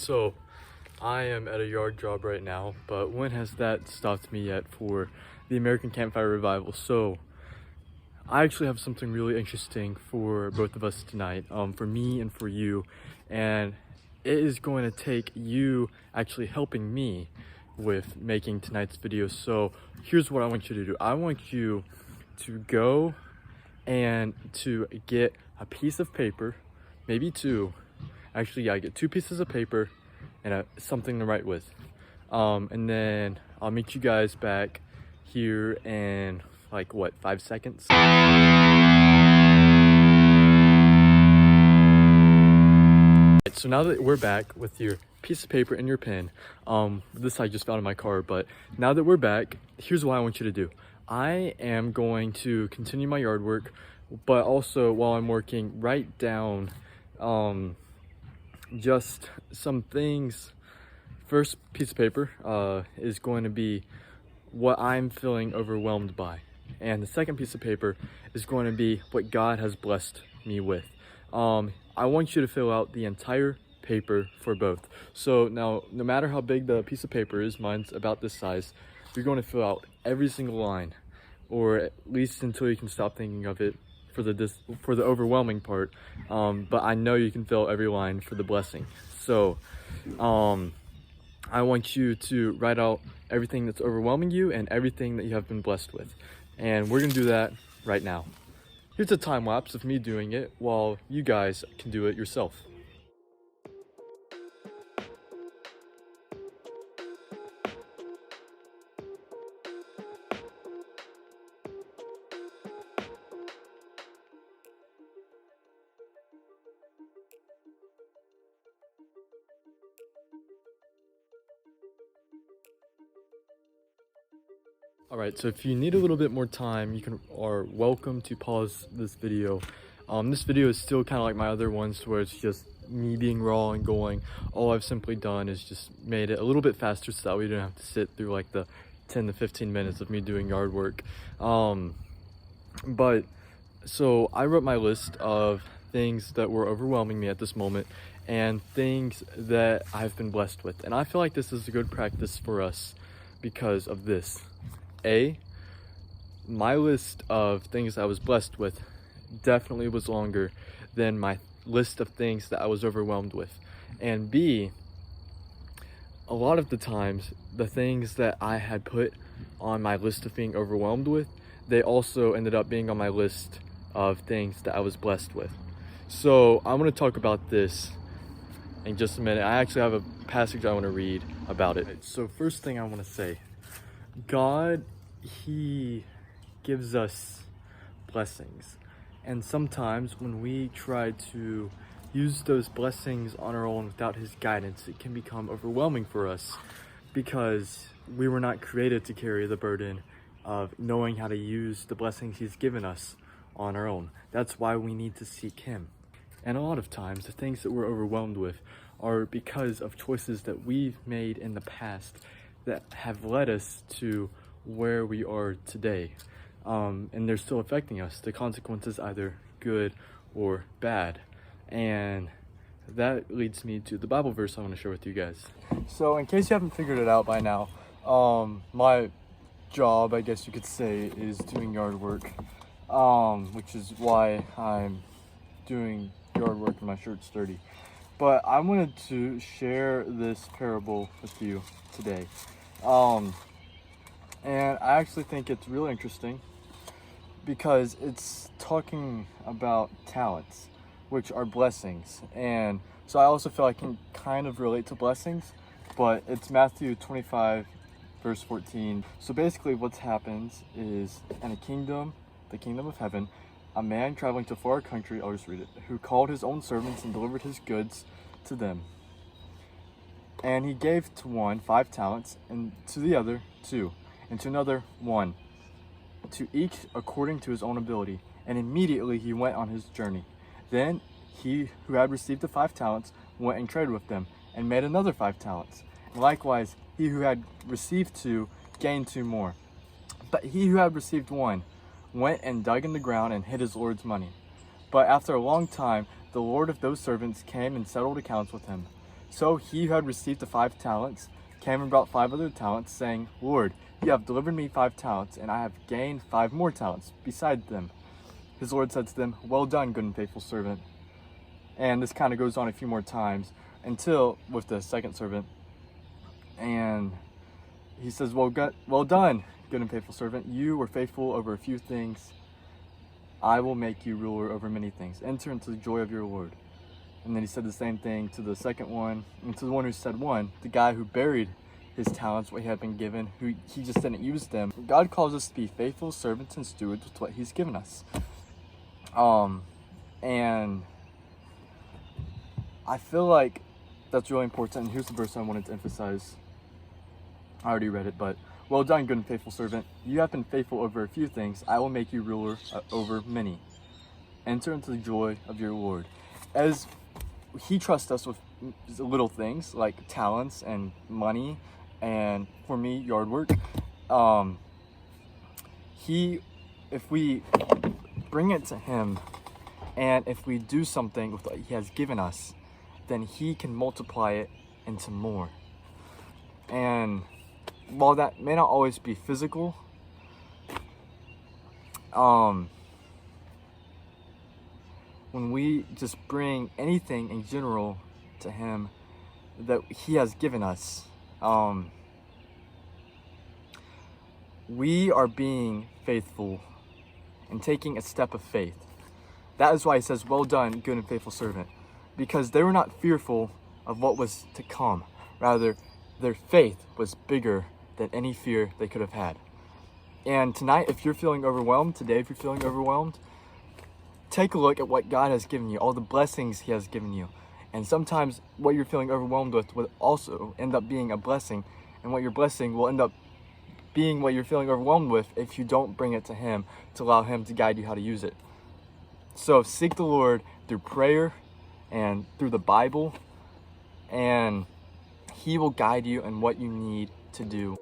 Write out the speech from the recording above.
So I am at a yard job right now, but when has that stopped me yet for the American Campfire Revival? So I actually have something really interesting for both of us tonight, for me and for you, and it is going to take you actually helping me with making tonight's video. So here's what I want you to do. I want you to go and to get a piece of paper, maybe two. Actually, yeah, get two pieces of paper and something to write with. And then I'll meet you guys back here in like, what, 5 seconds? So now that we're back with your piece of paper and your pen, this I just found in my car, but now that we're back, here's what I want you to do. I am going to continue my yard work, but also while I'm working, write down just some things. First piece of paper is going to be what I'm feeling overwhelmed by, and the second piece of paper is going to be what God has blessed me with. I want you to fill out the entire paper for both. So now, no matter how big the piece of paper is, mine's about this size, you're going to fill out every single line, or at least until you can stop thinking of it for the overwhelming part. But I know you can fill every line for the blessing. So I want you to write out everything that's overwhelming you and everything that you have been blessed with. And we're gonna do that right now. Here's a time lapse of me doing it while you guys can do it yourself. Alright, so if you need a little bit more time, you are welcome to pause this video. This video is still kind of like my other ones where it's just me being raw and going. All I've simply done is just made it a little bit faster so that we don't have to sit through like the 10 to 15 minutes of me doing yard work. But so I wrote my list of things that were overwhelming me at this moment and things that I've been blessed with. And I feel like this is a good practice for us because of this. My list of things I was blessed with definitely was longer than my list of things that I was overwhelmed with. And B, a lot of the times, the things that I had put on my list of being overwhelmed with, they also ended up being on my list of things that I was blessed with. So I'm going to talk about this in just a minute. I actually have a passage I want to read about it. So first thing I want to say, God, He gives us blessings, and sometimes when we try to use those blessings on our own without His guidance, it can become overwhelming for us because we were not created to carry the burden of knowing how to use the blessings He's given us on our own. That's why we need to seek Him. And a lot of times the things that we're overwhelmed with are because of choices that we've made in the past that have led us to where we are today, and they're still affecting us. The consequences either good or bad, and that leads me to the Bible verse I want to share with you guys. So in case you haven't figured it out by now, my job, I guess you could say, is doing yard work, which is why I'm doing yard work and my shirt's dirty. But I wanted to share this parable with you today. And I actually think it's really interesting because it's talking about talents, which are blessings. And so I also feel I can kind of relate to blessings, but it's Matthew 25, verse 14. So basically what happens is in a kingdom, the kingdom of heaven, a man traveling to a far country, I'll just read it, who called his own servants and delivered his goods to them. And he gave to one 5 talents, and to the other 2, and to another 1, to each according to his own ability. And immediately he went on his journey. Then he who had received the 5 talents went and traded with them, and made another 5 talents. And likewise he who had received 2 gained 2 more. But he who had received 1 went and dug in the ground and hid his Lord's money. But after a long time the Lord of those servants came and settled accounts with him. So he who had received the 5 talents came and brought 5 other talents, saying, Lord, you have delivered me 5 talents, and I have gained 5 more talents beside them. His Lord said to them, well done, good and faithful servant. And this kind of goes on a few more times until with the second servant. And he says, well done, good and faithful servant. You were faithful over a few things. I will make you ruler over many things. Enter into the joy of your Lord. And then he said the same thing to the second one, and to the one who said 1, the guy who buried his talents, what he had been given, who he just didn't use them. God calls us to be faithful servants and stewards with what he's given us. And I feel like that's really important. And here's the verse I wanted to emphasize. I already read it, but well done, good and faithful servant. You have been faithful over a few things. I will make you ruler over many. Enter into the joy of your Lord. As he trusts us with little things like talents and money, and for me, yard work. If we bring it to him, and if we do something with what he has given us, then he can multiply it into more. And while that may not always be physical, when we just bring anything in general to him that he has given us, we are being faithful and taking a step of faith. That is why he says, well done, good and faithful servant. Because they were not fearful of what was to come. Rather, their faith was bigger than any fear they could have had. And tonight, if you're feeling overwhelmed, today if you're feeling overwhelmed, take a look at what God has given you, all the blessings he has given you. And sometimes what you're feeling overwhelmed with will also end up being a blessing. And what your blessing will end up being what you're feeling overwhelmed with if you don't bring it to him to allow him to guide you how to use it. So seek the Lord through prayer and through the Bible, and he will guide you in what you need to do.